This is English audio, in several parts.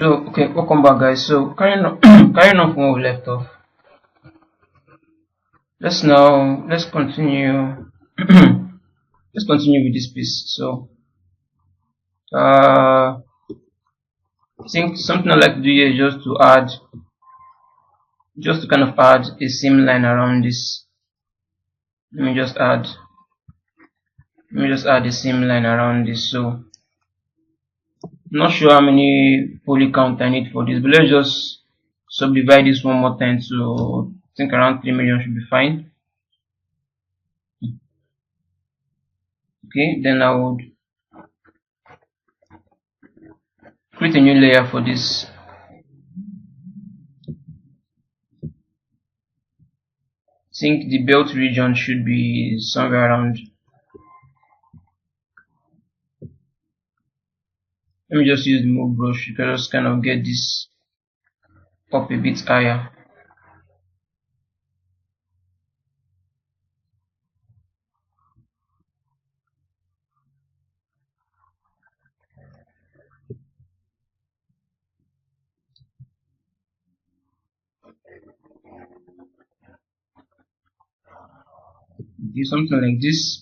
So okay, welcome back guys. So carrying on carrying on from where we left off. Let's continue let's continue with this piece. So I think something I like to do here is just to kind of add a seam line around this. Let me just add a seam line around this. So I'm not sure how many poly count I need for this, but let's just subdivide this one more time. So I think around 3 million should be fine. Okay, then I would create a new layer for this. I think the belt region should be somewhere around. Let me just use the move brush. You can just kind of get this up a bit higher. Do something like this.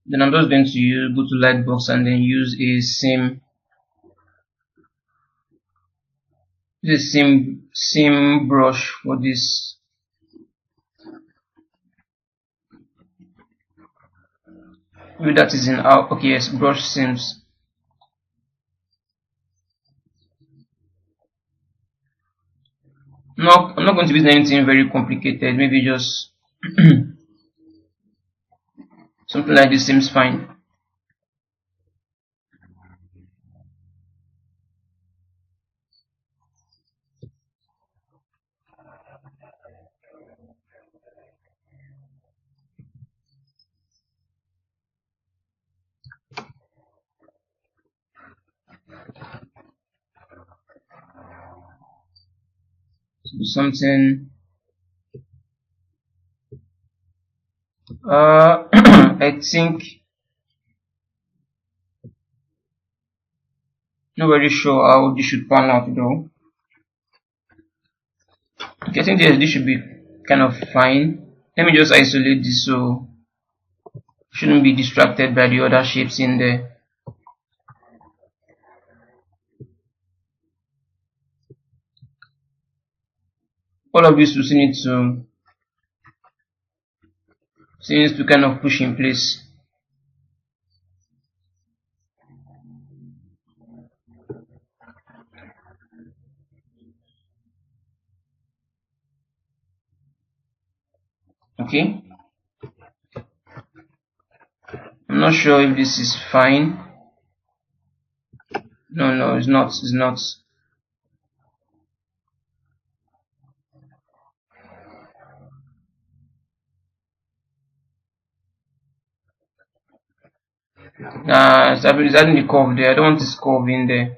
Then I'm just going to go to Lightbox and then use a seam brush for this. Maybe that is in our okay, yes, brush seams. No, I'm not going to use anything very complicated. Maybe just something like this seems fine. So something I think not very sure how this should pan out though. Okay, I think this should be kind of fine. Let me just isolate this so shouldn't be distracted by the other shapes in there. All of this we still needs to kind of push in place. Okay, I'm not sure if this is fine. No, it's not. It's not. It's having the curve there. I don't want this curve in there.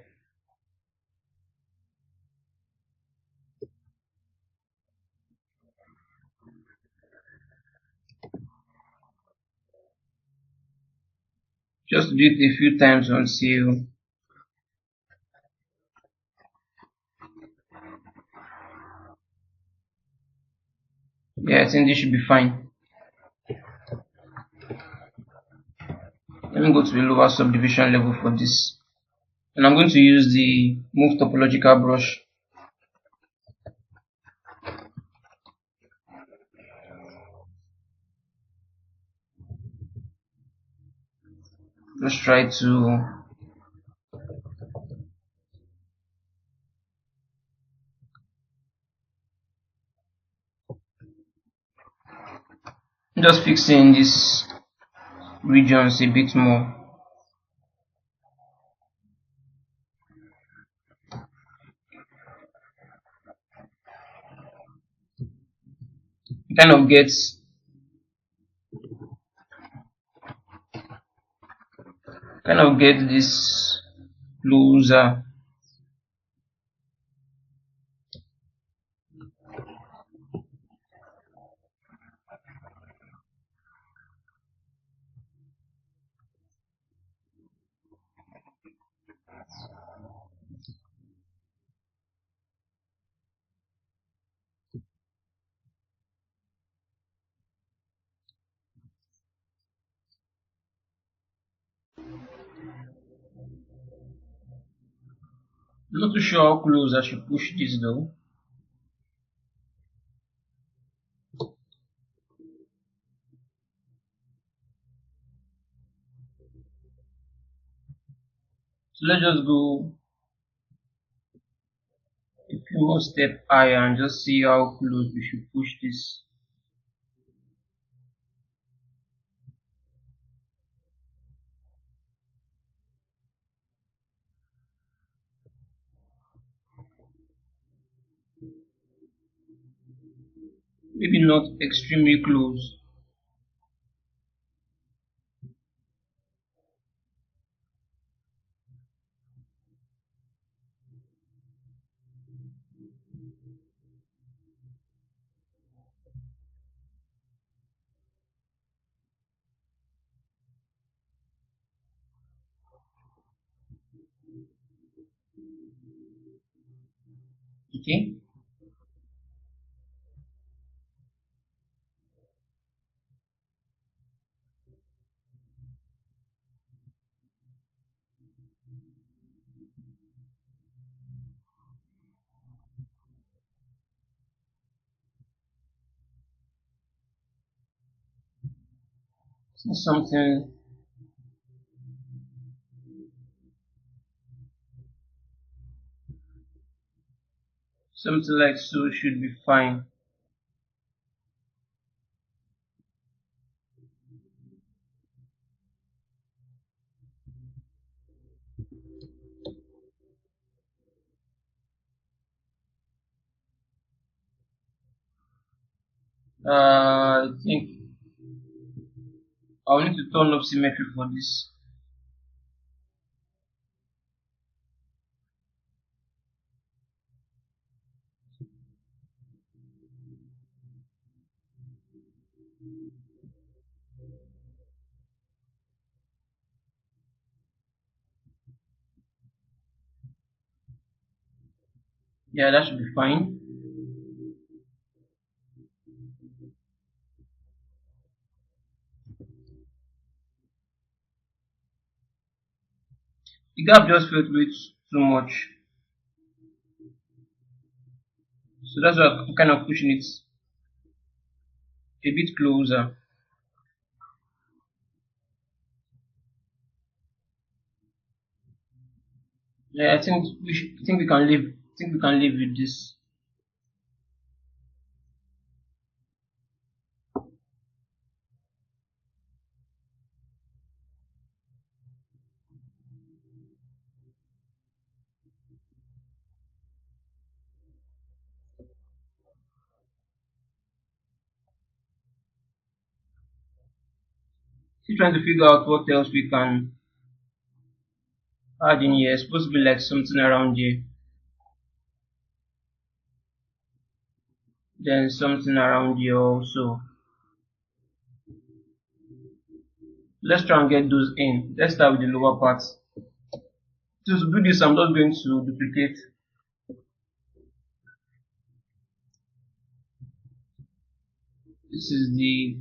Just do it a few times until yeah, I think this should be fine. Let me go to the lower subdivision level for this. And I'm going to use the move topological brush. Just try to just fixing these regions a bit more. Kind of get this closer. I'm not too sure how close I should push this though. So let's just go a few more steps higher and just see how close we should push this. Maybe not extremely close. Okay. So something like so should be fine. I think I'll need to turn up symmetry for this. Yeah, that should be fine. The gap just felt way too much. So that's why I'm kind of pushing it a bit closer. Yeah, I think we can live. I think we can live with this. Still trying to figure out what else we can add in here. It's supposed to be like something around here. Then something around here also. Let's try and get those in. Let's start with the lower part. To do this, I'm just going to duplicate. This is the.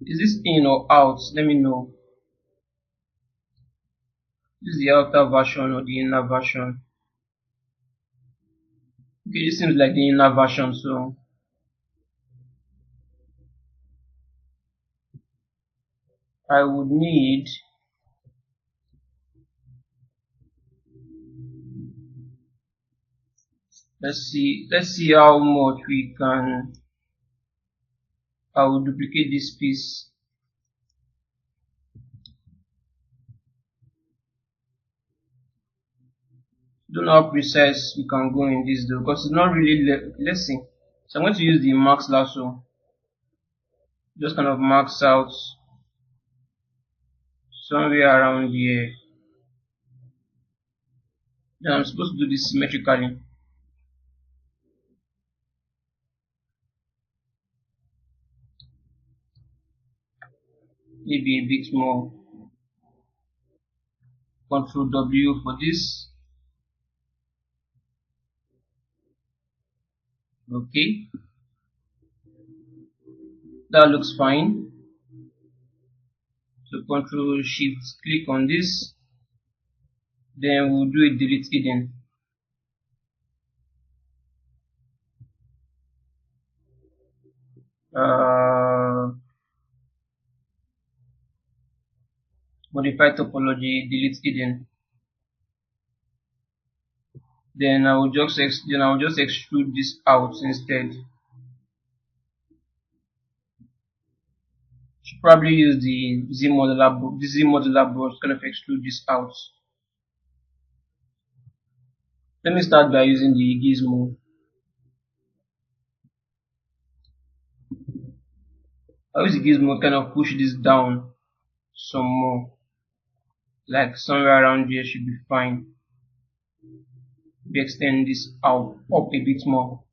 Is this in or out? Let me know. This is the outer version or the inner version. Okay, this seems like the inner version, so I would need. Let's see how much we can. I will duplicate this piece. Don't know how precise we can go in this though, because it's not really. Let's see. So I'm going to use the max lasso. Just kind of max out somewhere around here. Then I'm supposed to do this symmetrically. Maybe a bit more. Control W for this. Okay, that looks fine. So Control Shift click on this. Then we'll do a delete hidden. Uh, Modify topology, delete hidden. Then I will just extrude this out instead. Should probably use the Z modular brush to kind of extrude this out. Let me start by using the gizmo. I use the gizmo to kind of push this down some more. Like somewhere around here should be fine. We extend this out up a bit more.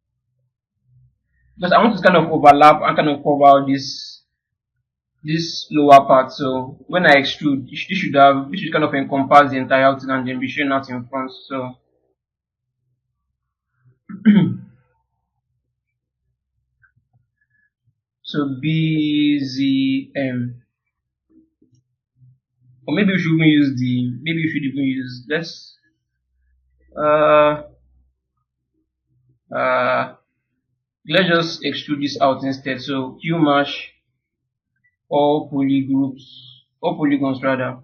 Because I want to kind of overlap and kind of cover this lower part. So when I extrude, this should kind of encompass the entire thing and then be showing out in front. So so BZM. Or maybe we should even use let's uh uh let's just extrude this out instead. So Q mash all polygons rather.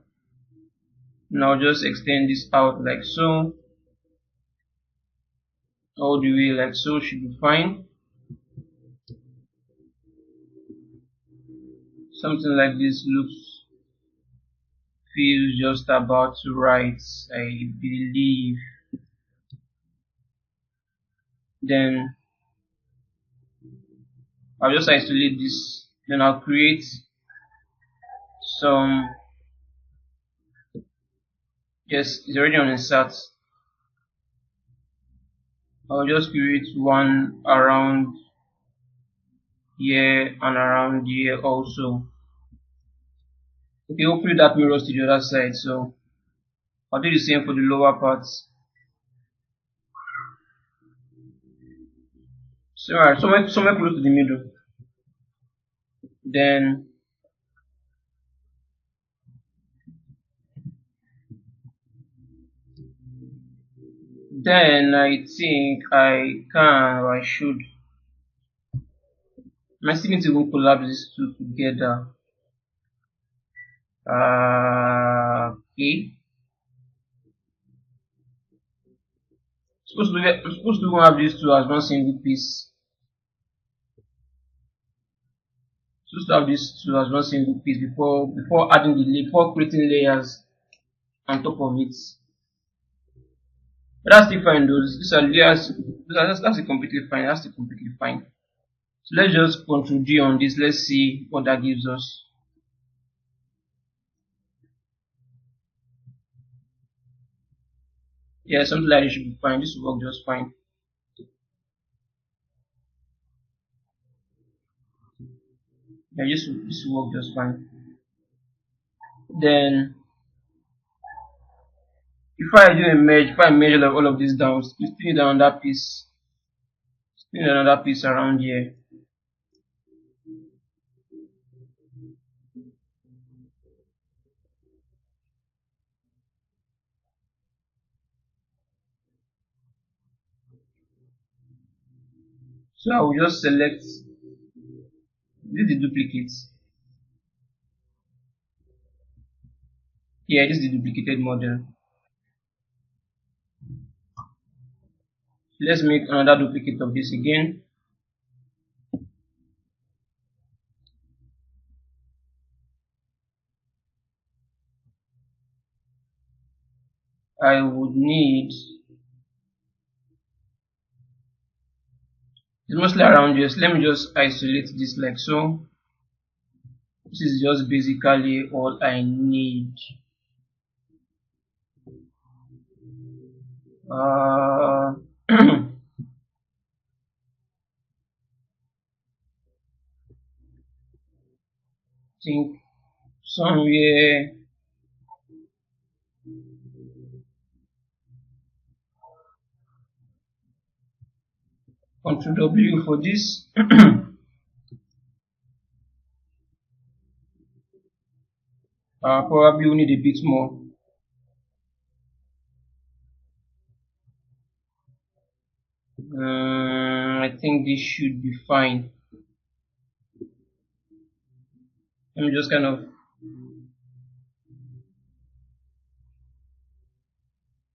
Now just extend this out like so, all the way like so, should be fine. Something like this feels just about right, I believe. Then I'll just isolate this, then I'll create some, yes, it's already on insert. I'll just create one around here and around here also. Okay, hopefully that mirrors to the other side, so I'll do the same for the lower parts. So alright, somewhere close to the middle. Then I think I can, or I should. I still need to even collapse these two together. Okay. I'm supposed to have these two as one single piece. Supposed to have these two as one single piece before adding before creating layers on top of it. But that's still fine though. These are layers. That's still completely fine. That's still completely fine. So let's just Ctrl G on this. Let's see what that gives us. Yeah, something like this should be fine. This will work just fine. Yeah, this will work just fine. Then if I do a merge, if I measure all of this down, we still need another piece. Still need another piece around here. So I will just select this, the duplicate. Yeah, this is the duplicated model. Let's make another duplicate of this again. I would need, it's mostly around here. So let me just isolate this like so. This is just basically all I need. I think somewhere, Ctrl W for this. Probably we need a bit more. I think this should be fine. Let me just kind of,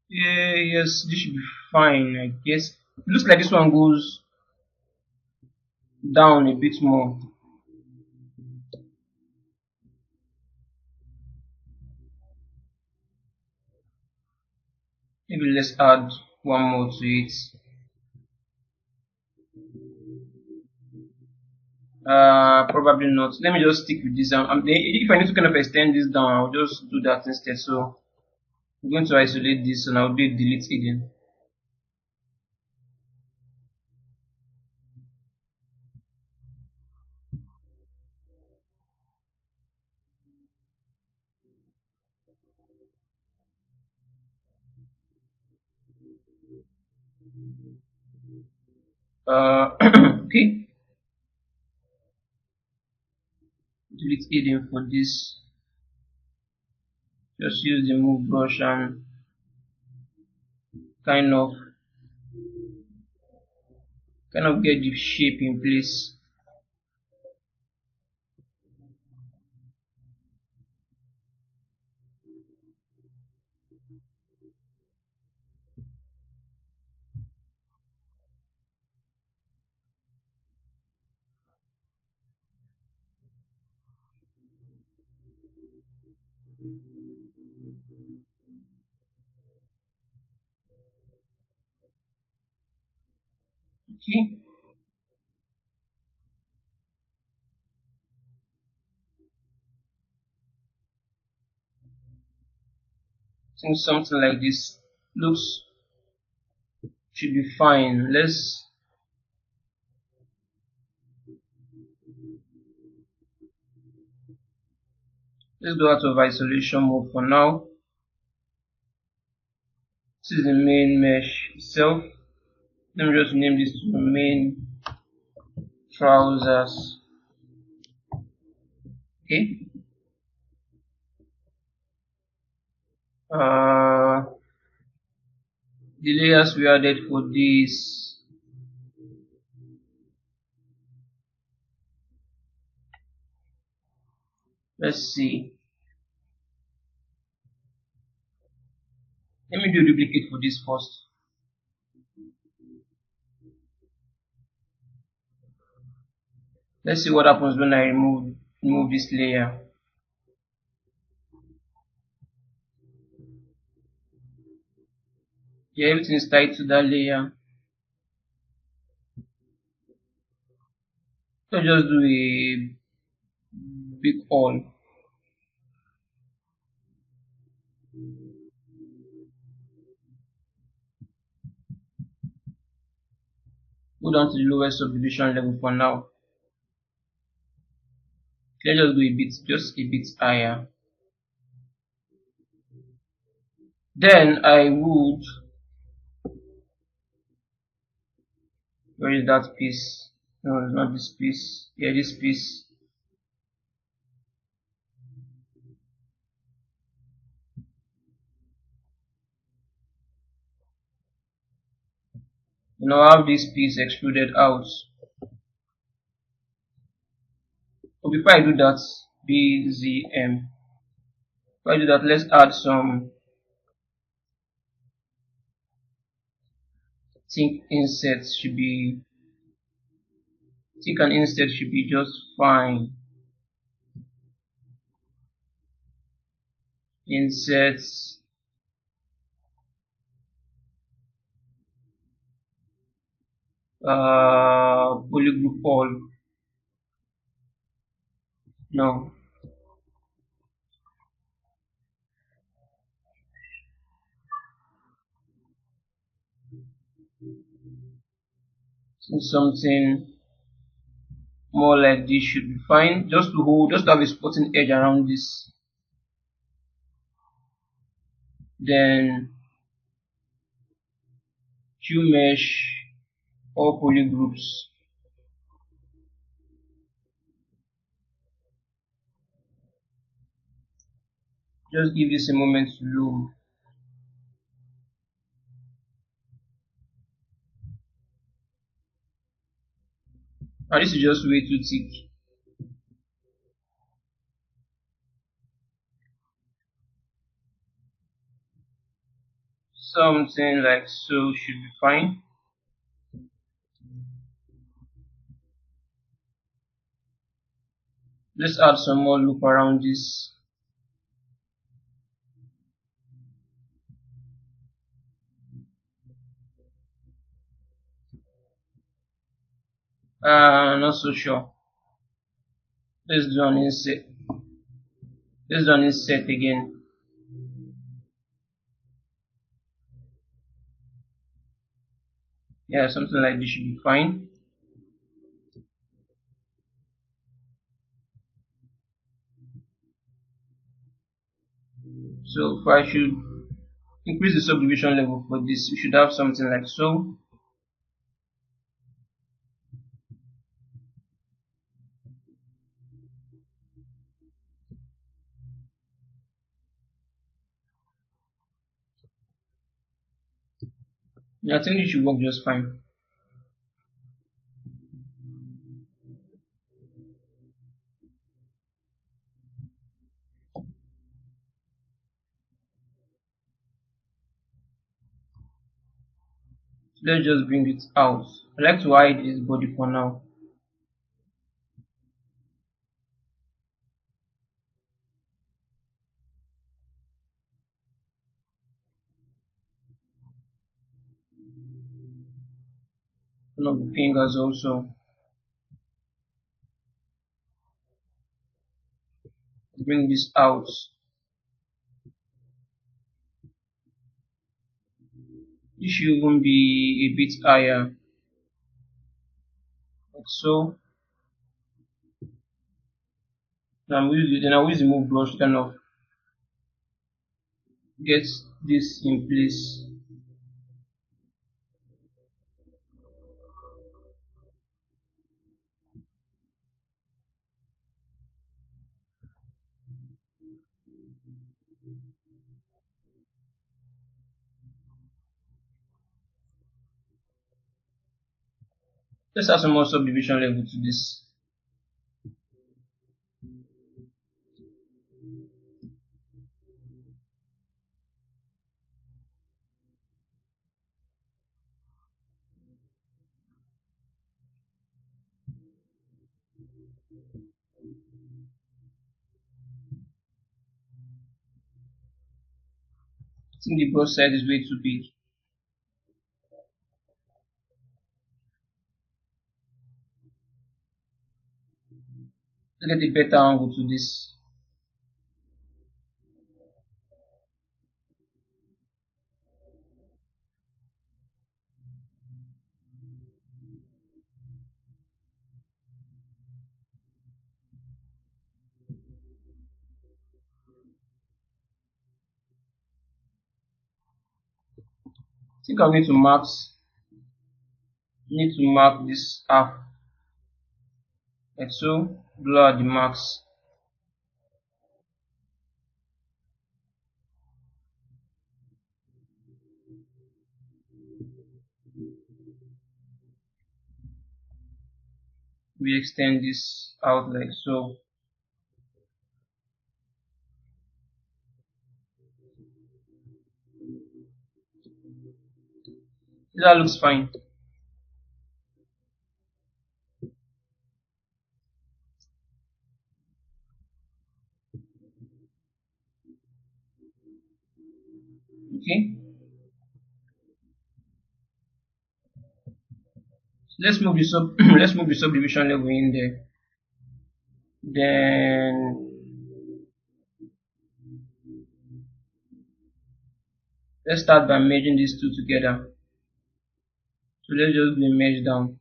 yeah, yes, this should be fine, I guess. It looks like this one goes down a bit more. Maybe let's add one more to it. Probably not. Let me just stick with this. If I need to kind of extend this down, I'll just do that instead. So I'm going to isolate this and I'll do delete hidden. Okay, delete hidden for this. Just use the move brush and kind of get the shape in place. Okay, I think something like this looks should be fine. Let's go out of isolation mode for now. This is the main mesh itself. Let me just name this to main trousers. Okay. Uh, the layers we added for this. Let's see. Let me do a duplicate for this first. Let's see what happens when I remove this layer. Yeah, everything is tied to that layer. So just do a big all. Go down to the lowest subdivision level for now. Let's just go just a bit higher. Then I would, where is that piece? No, it's not this piece. Yeah, this piece. I have this piece extruded out. But before I do that, BZM. Before I do that, let's add some think insets should be think an inset should be just fine. Insets polygroup all. No. So something more like this should be fine. Just to have a spotting edge around this. Then Q mesh or polygroups. Just give this a moment to load. And this is just way too thick. Something like so should be fine. Let's add some more loop around this. Not so sure. Let's do an inset. Let's do an inset again. Yeah, something like this should be fine. So if I should increase the subdivision level for this, we should have something like so. Yeah, I think it should work just fine. So let's just bring it out. I like to hide this body for now. One of the fingers also. Bring this out. This should even be a bit higher, like so. Then I will use the move brush to kind of get this in place. Let's add some more subdivision level to this. I think the brush size is way too big. Let's get a better angle to this. I think I need to mark this half like so. Blur the marks. We extend this out like so. That looks fine. Okay. So let's move the let's move the subdivision level in there. Then let's start by merging these two together. So let's just do a merge down.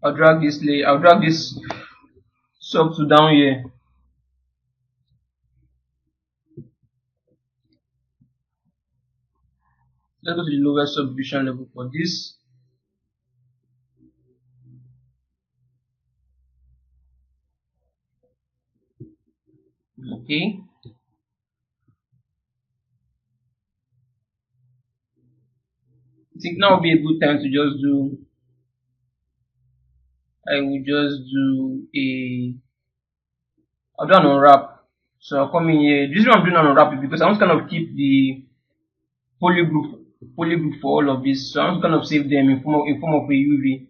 I'll drag this sub to down here. Let's go to the lowest subdivision level for this. Okay. I think now would be a good time to just do. I will just do a. I'll do an unwrap. So I'll come in here. The reason I'm doing an unwrap is because I want to kind of keep the poly group for all of this. So I want to kind of save them in form of a UV,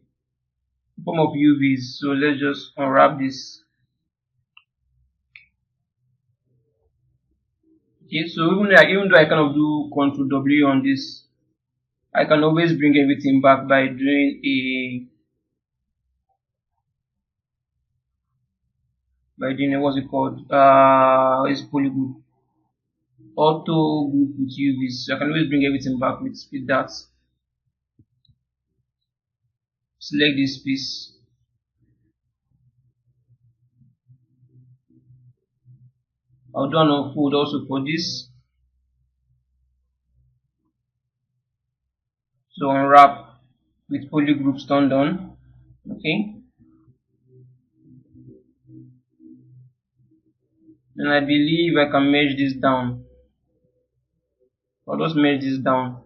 in form of UVs. So let's just unwrap this. Okay, so even though I kind of do Ctrl W on this, I can always bring everything back by doing what's it called? It's poly group, auto group with UVs. So I can always bring everything back with that. Select this piece. I'll do an unfold also for this. So unwrap with poly groups turned on. Okay. Then I believe I can merge this down. I'll just merge this down.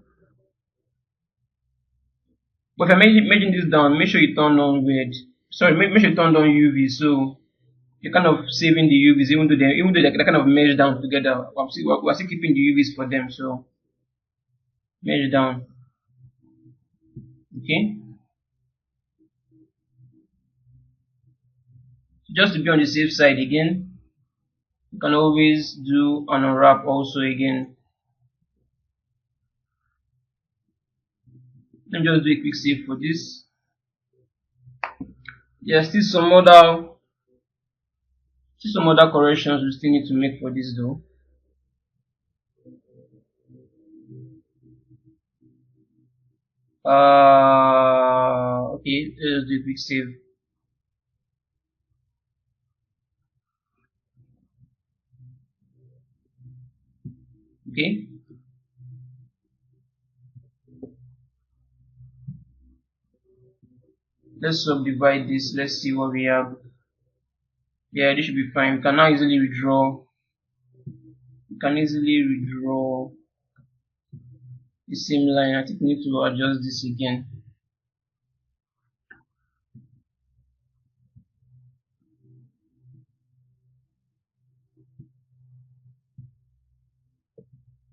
But if I'm merging this down, make sure you turn on red. Sorry, make sure you turn on UV. So you're kind of saving the UVs, even though they're kind of merged down together. We're still keeping the UVs for them. So merge down. Okay. Just to be on the safe side again, you can always do an unwrap also again. Let me just do a quick save for this. There's still some other corrections we still need to make for this though. Okay, let's do a quick save. Okay. Let's subdivide this. Let's see what we have. Yeah, this should be fine. We can now easily redraw. We can easily redraw the same line. I think we need to adjust this again.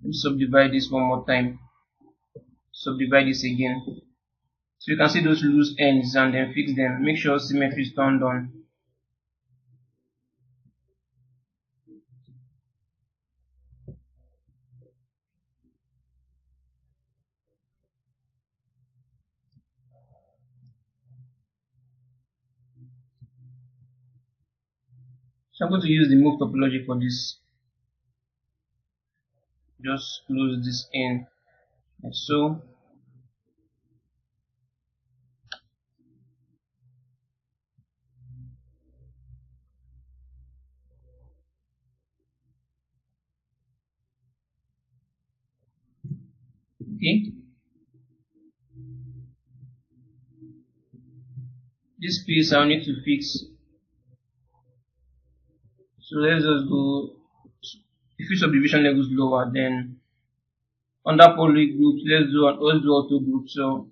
Let me subdivide this one more time. Subdivide this again. So you can see those loose ends and then fix them. Make sure symmetry is turned on. So I'm going to use the move topology for this. Just close this in like so. Okay. This piece I'll need to fix. So let's just go. If your subdivision level is lower, then under poly groups, let's do auto group. So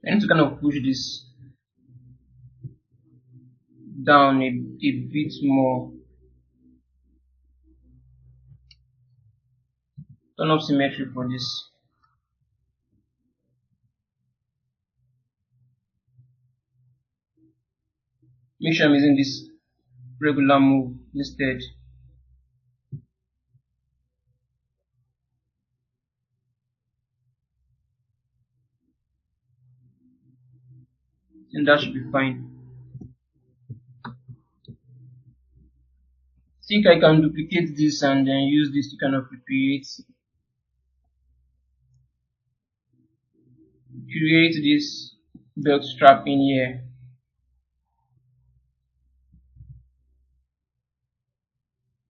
I need to kind of push this down a bit more. Turn off symmetry for this. Make sure I'm using this regular move instead. And that should be fine. I think I can duplicate this and then use this to kind of create this belt strap in here.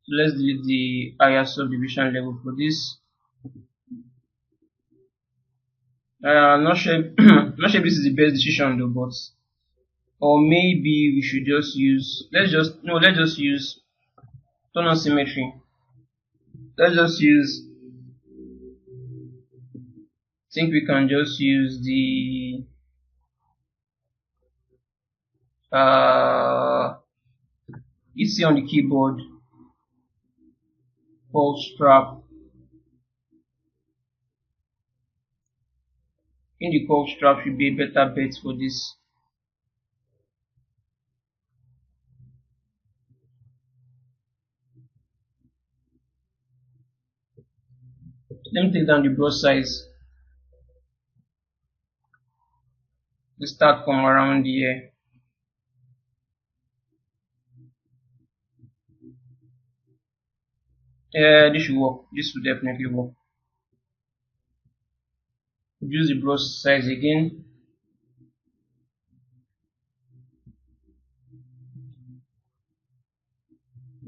So let's delete the higher subdivision level for this. I'm not sure not sure if this is the best decision though, but or maybe we should just use let's just use Tone on symmetry. Let's just use, I think we can just use the you see on the keyboard called strap. In the curve strap should be a better bet for this. Let me take down the brush size. The start from around here. Yeah, this should work. This will definitely work. Use the brush size again.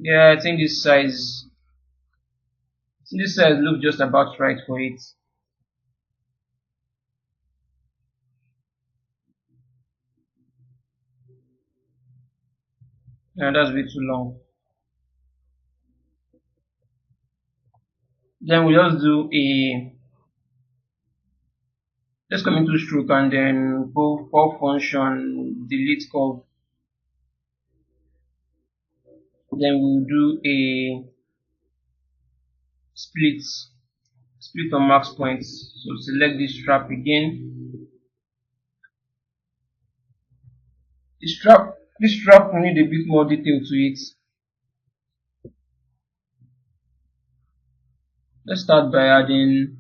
Yeah, I think this size looks just about right for it. Yeah, that's way too long. Then we just do a, let's come into stroke and then go for function delete curve. Then we'll do a split on max points. So select this strap again. This strap will need a bit more detail to it. Let's start by adding,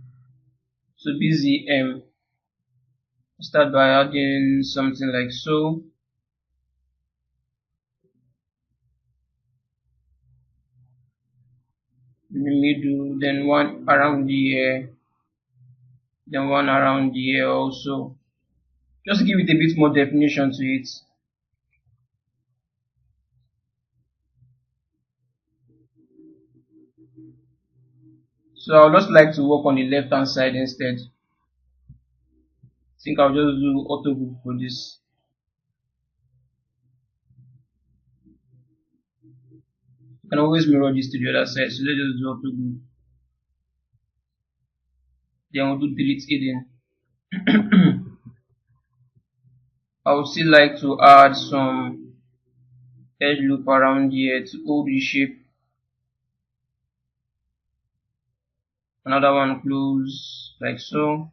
so BZM. Start by adding something like so. In the middle, then one around the ear, then one around the ear also. Just give it a bit more definition to it. So I would just like to work on the left hand side instead. I think I'll just do auto group for this. You can always mirror this to the other side, so let's just do auto group. Then we'll do delete hidden. I would still like to add some edge loop around here to hold the shape. Another one close like so.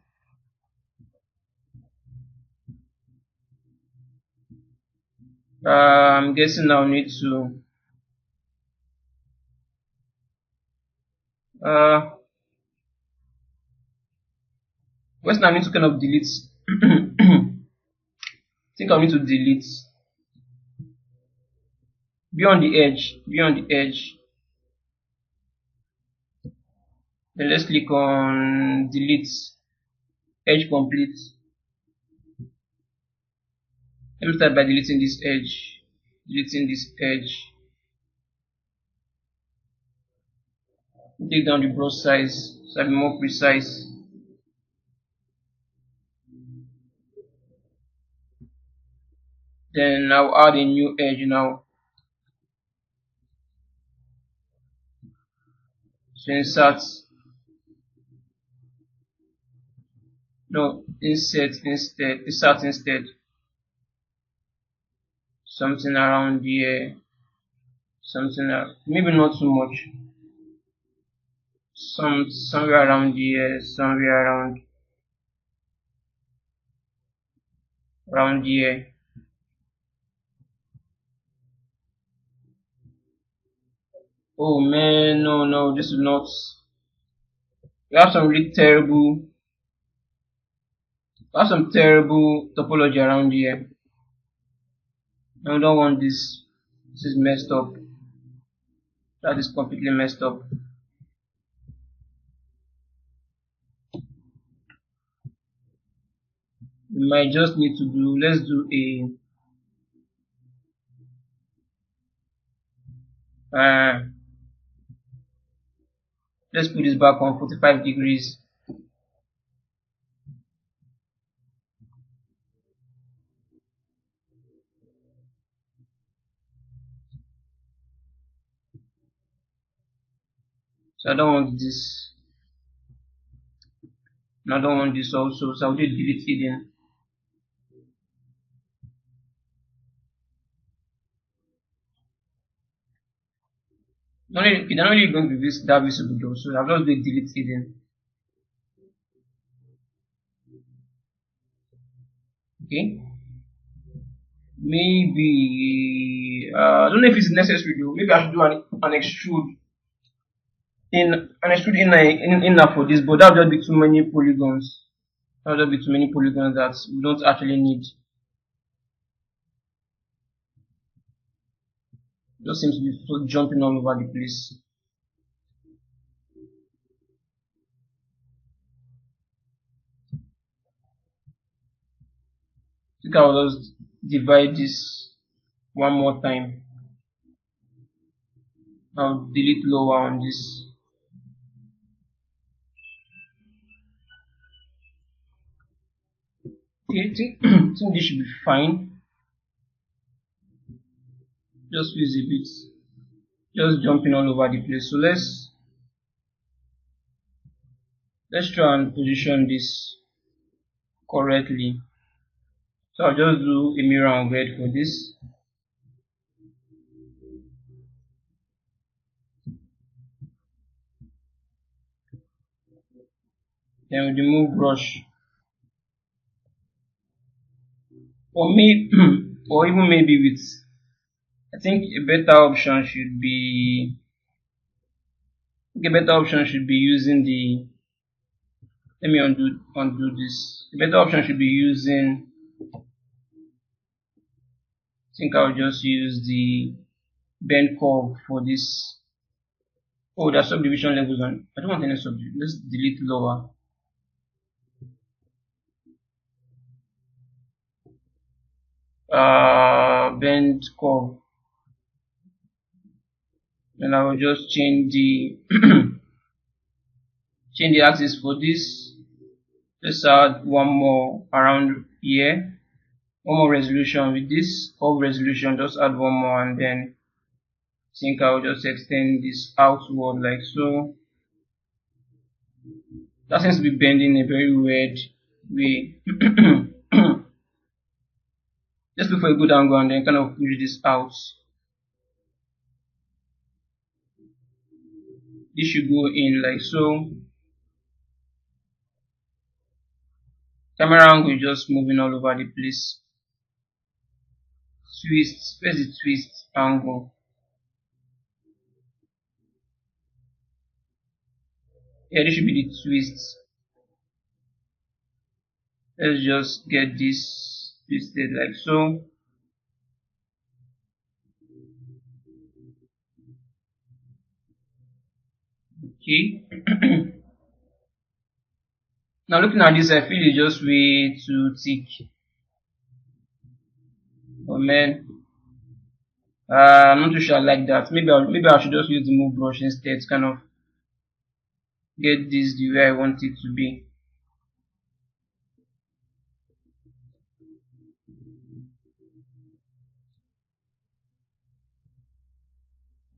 I'm guessing I'll need to first I need to kind of delete. I think I'll need to delete beyond the edge. Then let's click on delete edge complete. Let me start by deleting this edge. Take down the brush size so I'll be more precise. Then I'll add a new edge now. So insert instead something around here, maybe not too much, somewhere around here, around here. Oh man, no, this is not. We have some really terrible, topology around here. I don't want this. This is messed up. That is completely messed up. We might just need to do, let's do let's put this back on 45 degrees. So I don't want this. And I don't want this also. So I'll do delete hidden. It's not really going to be that visible though. So I'll just do delete hidden. Okay. Maybe I don't know if it's necessary though. Maybe I should do an extrude inner for this, but that'll just be too many polygons. That'll just be too many polygons that we don't actually need. Just seems to be so jumping all over the place. I think I'll just divide this one more time. I'll delete lower on this. Okay, I think, think this should be fine. Just use a bit. Just jumping all over the place. So let's try and position this correctly. So I'll just do a mirror on red for this. Then with the move brush. Or maybe, or even maybe with, I think a better option should be using the, let me undo this. A better option should be using, I think I'll just use the bend curve for this. Oh, there's subdivision levels on. I don't want any subdivision. Let's delete lower. Bend curve. And I will just change the change the axis for this. Let's add one more around here. One more resolution with this curve resolution. Just add one more, and then I think I'll just extend this outward like so. That seems to be bending in a very weird way. Just look for a good angle and then kind of push this out. This should go in like so. Camera angle just moving all over the place. Twist, where's the twist angle? Yeah, this should be the twist. Let's just get this twisted like so. Okay. Now looking at this, I feel it's just way too thick. Oh man, I'm not too sure I like that. Maybe I should just use the move brush instead to kind of get this the way I want it to be.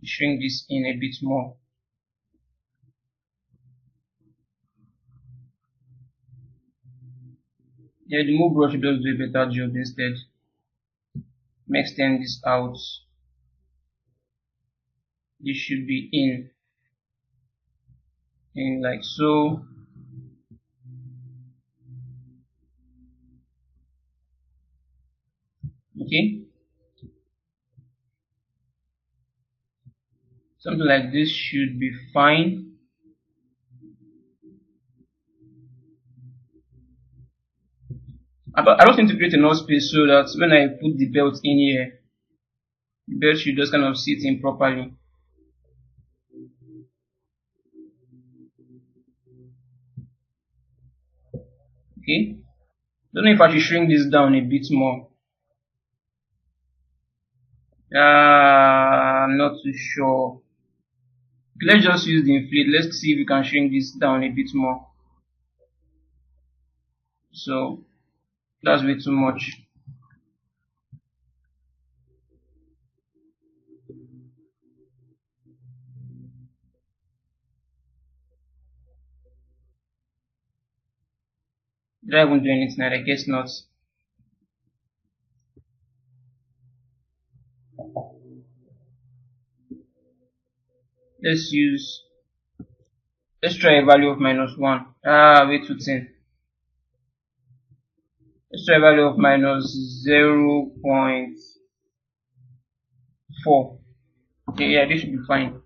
Shrink this in a bit more. Yeah, the move brush does do a better job instead. Extend this out. This should be in like so. Okay, something like this should be fine. I just need to create enough space so that when I put the belt in here, the belt should just kind of sit in properly. Okay, don't know if I should shrink this down a bit more. I'm not too sure. Let's just use the inflate. Let's see if we can shrink this down a bit more. So that's way too much. Did I even do anything? I guess not. Let's use, let's try a value of -1. Wait to 10. Let's try a value of -0.4. Okay, yeah, this should be fine.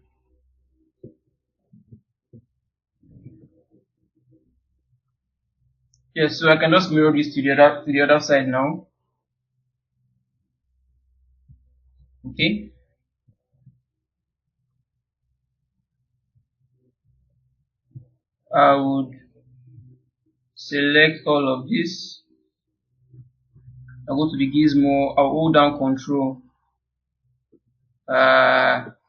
Yes, so I can just mirror this to the other side now. Okay. I would select all of this. I'll go to the gizmo. I'll hold down Control.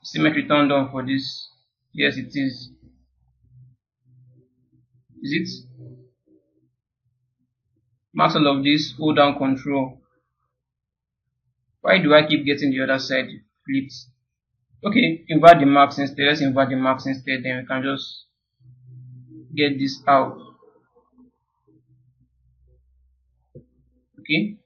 Symmetry turned on for this. Yes, it is. Is it? Max all of this. Hold down Control. Why do I keep getting the other side flipped? Okay, invert the marks instead. Let's invert the marks instead. Then we can just get this out. Okay.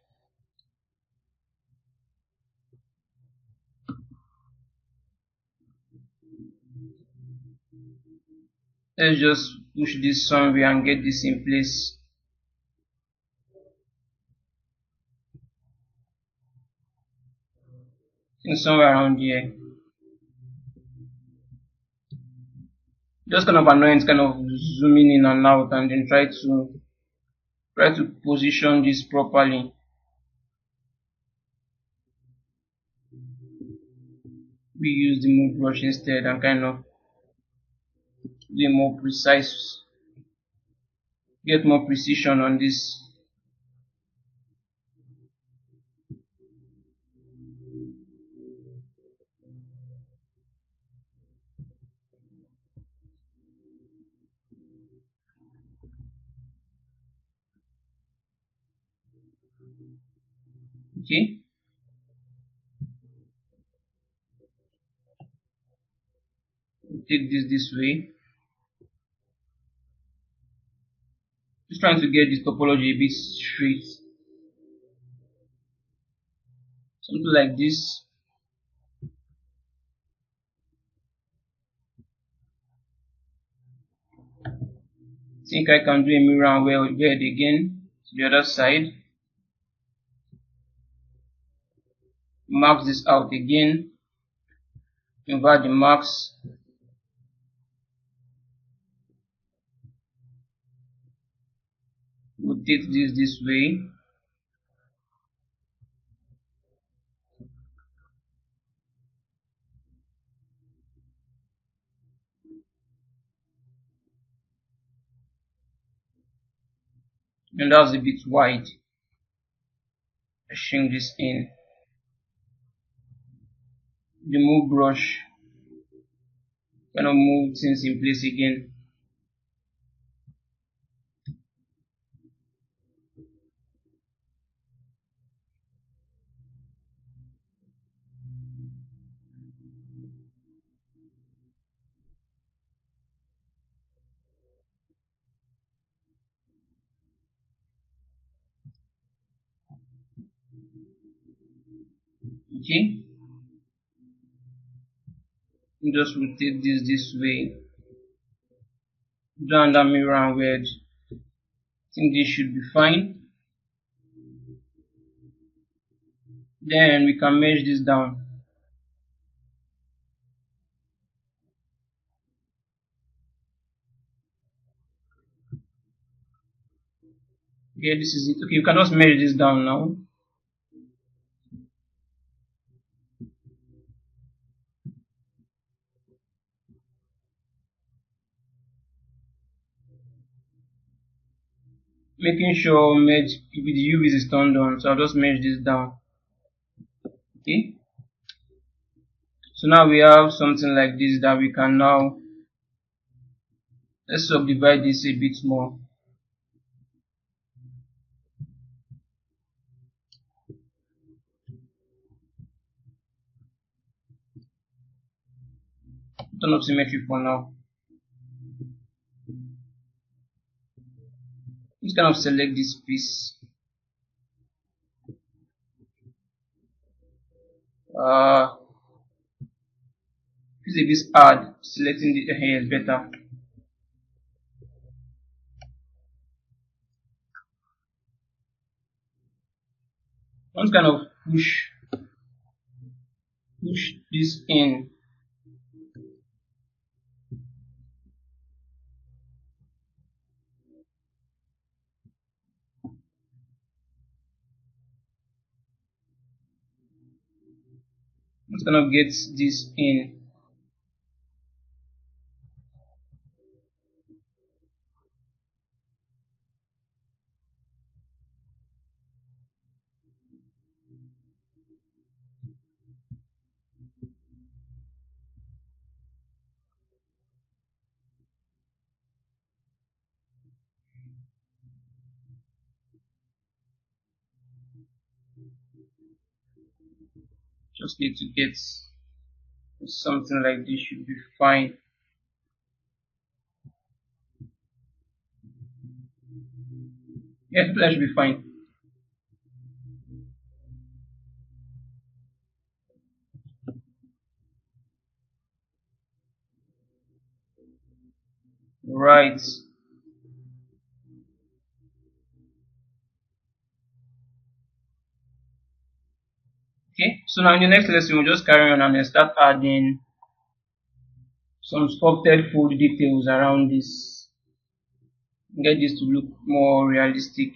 Let's just push this somewhere and get this in place. I think somewhere around here. Just kind of annoying, kind of zooming in and out, and then try to position this properly. We use the move brush instead and kind of be more precise, get more precision on this. Okay. Take this way. Just trying to get this topology a bit straight. Something like this. Think I can do a mirror and wear it again to the other side. Mark this out again. Invert the marks. Rotate this way. And that's a bit wide. Shrink this in. The move brush kind of move things in place again. Okay. Just rotate this way. Do under mirror and wedge. I think this should be fine. Then we can merge this down. Okay, this is it. Okay, you can just merge this down now. Making sure merge with the UVs is turned on, so I'll just merge this down. Okay. So now we have something like this that we can now, let's subdivide this a bit more. Turn off symmetry for now. This kind of select this piece. It's a bit hard. Selecting the hair is better. Once kind of push this in. Once kind of get this in. Just need to get something like this should be fine. Yeah, that should be fine. Right. Okay, so now in the next lesson we'll just carry on and then start adding some sculpted fold details around this. Get this to look more realistic.